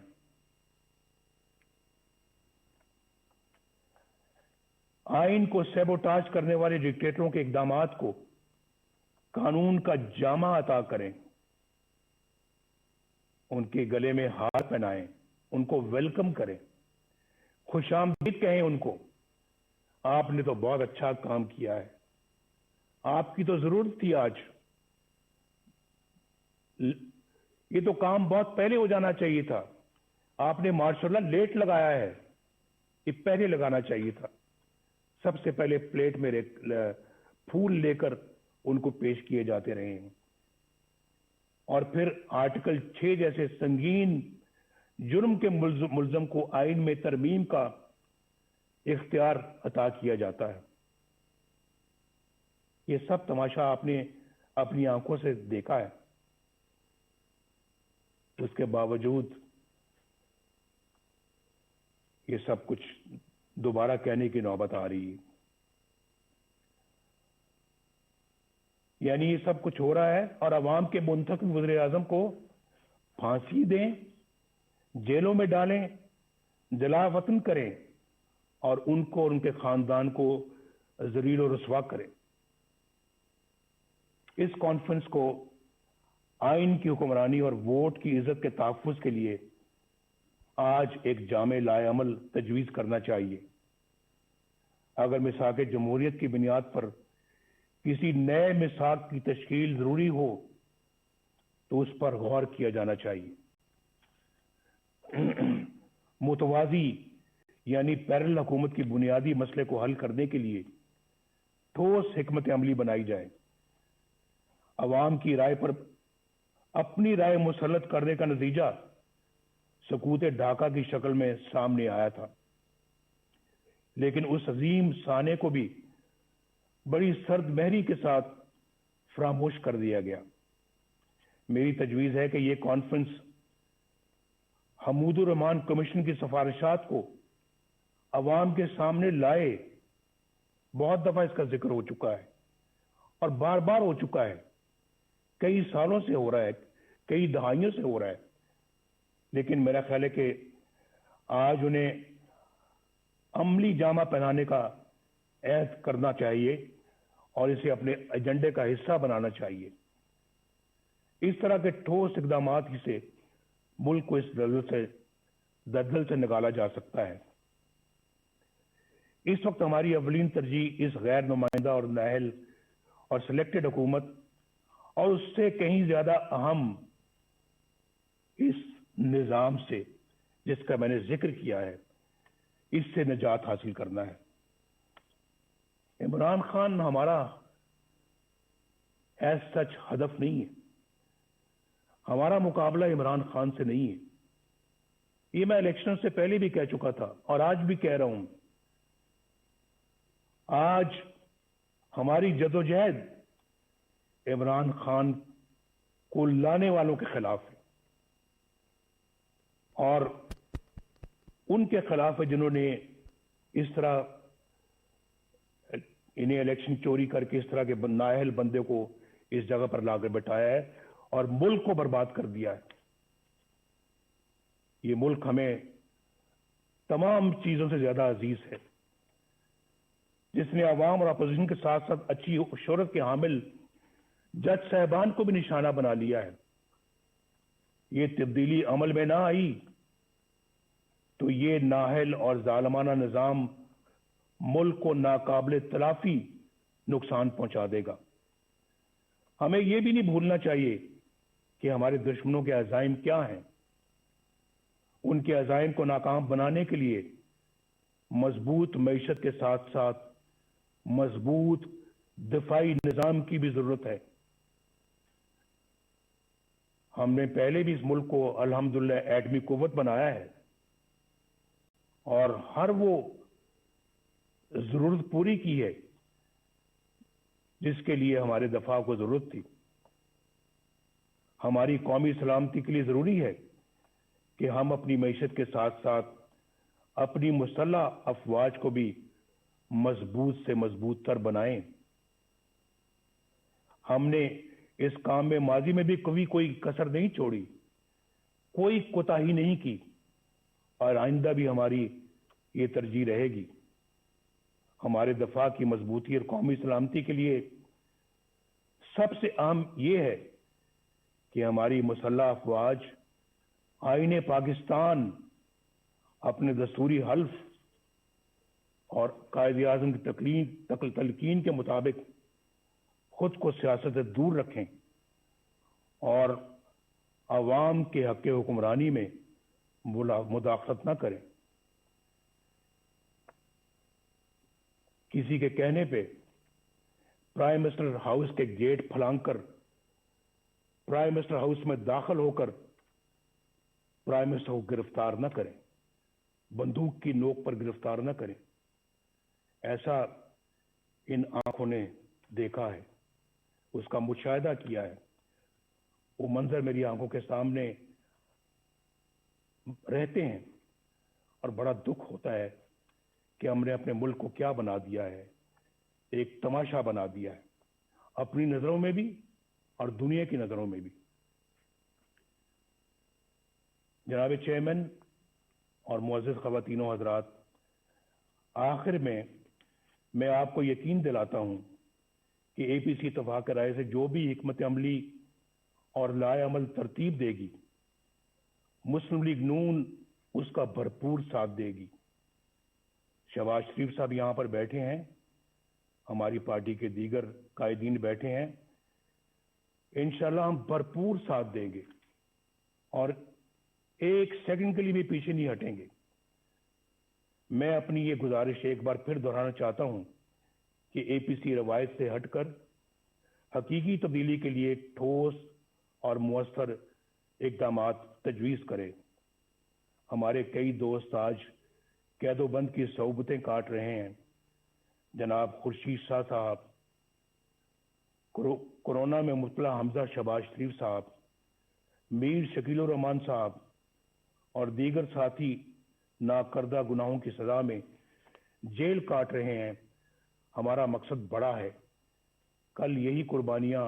آئین کو سیبوٹاج کرنے والے ڈکٹیٹروں کے اقدامات کو قانون کا جامہ عطا کریں، ان کے گلے میں ہار پہنائیں، ان کو ویلکم کریں، خوش آمدید کہیں ان کو، آپ نے تو بہت اچھا کام کیا ہے، آپ کی تو ضرورت تھی آج، یہ تو کام بہت پہلے ہو جانا چاہیے تھا، آپ نے ماشاءاللہ لیٹ لگایا ہے، یہ پہلے لگانا چاہیے تھا۔ سب سے پہلے پلیٹ میں پھول لے کر ان کو پیش کیے جاتے رہے ہیں، اور پھر آرٹیکل 6 جیسے سنگین جرم کے ملزم کو آئین میں ترمیم کا اختیار عطا کیا جاتا ہے۔ یہ سب تماشا آپ نے اپنی آنکھوں سے دیکھا ہے، اس کے باوجود یہ سب کچھ دوبارہ کہنے کی نوبت آ رہی ہے۔ یعنی یہ سب کچھ ہو رہا ہے اور عوام کے منتخب وزیر اعظم کو پھانسی دیں، جیلوں میں ڈالیں، جلا وطن کریں اور ان کو اور ان کے خاندان کو ذلیل و رسوا کریں۔ اس کانفرنس کو آئین کی حکمرانی اور ووٹ کی عزت کے تحفظ کے لیے آج ایک جامع لائے عمل تجویز کرنا چاہیے۔ اگر میثاق جمہوریت کی بنیاد پر کسی نئے میثاق کی تشکیل ضروری ہو تو اس پر غور کیا جانا چاہیے۔ متوازی یعنی پیرل حکومت کی بنیادی مسئلے کو حل کرنے کے لیے ٹھوس حکمت عملی بنائی جائے۔ عوام کی رائے پر اپنی رائے مسلط کرنے کا نتیجہ سکوت ڈھاکہ کی شکل میں سامنے آیا تھا، لیکن اس عظیم سانے کو بھی بڑی سرد مہری کے ساتھ فراموش کر دیا گیا۔ میری تجویز ہے کہ یہ کانفرنس حمود الرحمان کمیشن کی سفارشات کو عوام کے سامنے لائے۔ بہت دفعہ اس کا ذکر ہو چکا ہے اور بار بار ہو چکا ہے، کئی سالوں سے ہو رہا ہے، کئی دہائیوں سے ہو رہا ہے، لیکن میرا خیال ہے کہ آج انہیں عملی جامہ پہنانے کا عہد کرنا چاہیے اور اسے اپنے ایجنڈے کا حصہ بنانا چاہیے۔ اس طرح کے ٹھوس اقدامات ہی سے ملک کو اس دلدل سے نکالا جا سکتا ہے۔ اس وقت ہماری اولین ترجیح اس غیر نمائندہ اور نااہل اور سلیکٹڈ حکومت اور اس سے کہیں زیادہ اہم اس نظام سے، جس کا میں نے ذکر کیا ہے، اس سے نجات حاصل کرنا ہے۔ عمران خان ہمارا ایز سچ ہدف نہیں ہے، ہمارا مقابلہ عمران خان سے نہیں ہے۔ یہ میں الیکشن سے پہلے بھی کہہ چکا تھا اور آج بھی کہہ رہا ہوں۔ آج ہماری جدوجہد عمران خان کو لانے والوں کے خلاف ہے اور ان کے خلاف ہے جنہوں نے اس طرح انہیں الیکشن چوری کر کے اس طرح کے نااہل بندے کو اس جگہ پر لا کر بٹھایا ہے اور ملک کو برباد کر دیا ہے۔ یہ ملک ہمیں تمام چیزوں سے زیادہ عزیز ہے، جس نے عوام اور اپوزیشن کے ساتھ ساتھ اچھی شہرت کے حامل جج صاحبان کو بھی نشانہ بنا لیا ہے۔ یہ تبدیلی عمل میں نہ آئی تو یہ نااہل اور ظالمانہ نظام ملک کو ناقابل تلافی نقصان پہنچا دے گا۔ ہمیں یہ بھی نہیں بھولنا چاہیے कि हमारे दुश्मनों के अज़ाइम क्या हैं। उनके अज़ाइम को नाकाम बनाने के लिए मजबूत मईशत के साथ साथ मजबूत दिफाई निज़ाम की भी ज़रूरत है। हमने पहले भी इस मुल्क को अल्हम्दुलिल्लाह एटमी कुव्वत बनाया है और हर वो ज़रूरत पूरी की है जिसके लिए हमारे दफा को ज़रूरत थी। हमारी कौमी सलामती के लिए ज़रूरी है कि हम अपनी मईशत के साथ साथ अपनी मुसल्लह अफवाज को भी मजबूत से मजबूत तर बनाएं। हमने इस काम में माजी में भी कभी कोई कसर नहीं छोड़ी, कोई कोताही नहीं की और आइंदा भी हमारी ये तरजीह रहेगी। हमारे दफा की मजबूती और कौमी सलामती के लिए सबसे अहम ये है कि हमारी मुसल्लह अफवाज आईने पाकिस्तान अपने दस्तूरी हल्फ और कायदे आज़म की तलकीन के मुताबिक खुद को सियासत से दूर रखें और अवाम के हक़ हुक्मरानी में मुदाखलत न करें। किसी के कहने पे प्राइम मिनिस्टर हाउस के गेट फलांकर प्राइम मिनिस्टर हाउस में दाखिल होकर प्राइम मिनिस्टर को गिरफ्तार न करें, बंदूक की नोक पर गिरफ्तार न करें। ऐसा इन आंखों ने देखा है, उसका मुशाहिदा किया है। वो मंजर मेरी आंखों के सामने रहते हैं और बड़ा दुख होता है कि हमने अपने मुल्क को क्या बना दिया है, एक तमाशा बना दिया है, अपनी नजरों में भी और दुनिया की नजरों में भी। जनाब चेयरमैन और मुअज़्ज़िज़ ख़वातीनो हज़रात, आखिर में मैं आपको यकीन दिलाता हूं कि APC इत्तफ़ाक़ राय से जो भी हिकमत अमली और लाए अमल तरतीब देगी, मुस्लिम लीग नून उसका भरपूर साथ देगी। शहबाज शरीफ साहब यहाँ पर बैठे हैं, हमारी पार्टी के दीगर कायदीन बैठे हैं, इंशाल्लाह हम भरपूर साथ देंगे और एक सेकंड के लिए भी पीछे नहीं हटेंगे। मैं अपनी ये गुजारिश एक बार फिर दोहराना चाहता हूं कि APC रवायत से हटकर हकीकी तब्दीली के लिए ठोस और मुअस्सर इक़दामात तजवीज़ करे। हमारे कई दोस्त आज कैदोबंद की सऊबतें काट रहे हैं। जनाब खुर्शीद शाह साहब, कोरोना में मुब्तला हमजा शहबाज शरीफ साहब, मीर शकील उर रहमान साहब और दीगर साथी नाकर्दा गुनाहों की सजा में जेल काट रहे हैं। हमारा मकसद बड़ा है। कल यही कुर्बानियां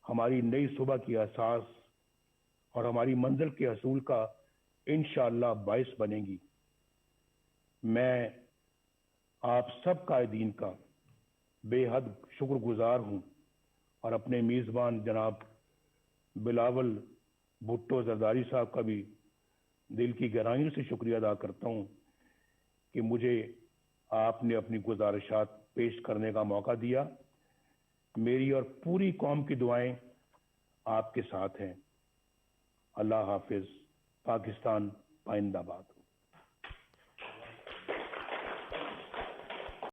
हमारी नई सुबह की असास और हमारी मंजिल के हसूल का इंशाअल्लाह बाइस बनेगी। मैं आप सब कायदीन का बेहद शुक्रगुजार हूं और अपने मेज़बान जनाब बिलावल भुट्टो जरदारी साहब का भी दिल की गहराइयों से शुक्रिया अदा करता हूं कि मुझे आपने अपनी गुजारिशात पेश करने का मौका दिया। मेरी और पूरी कौम की दुआएं आपके साथ हैं। अल्लाह हाफिज। पाकिस्तान पाइंदाबाद।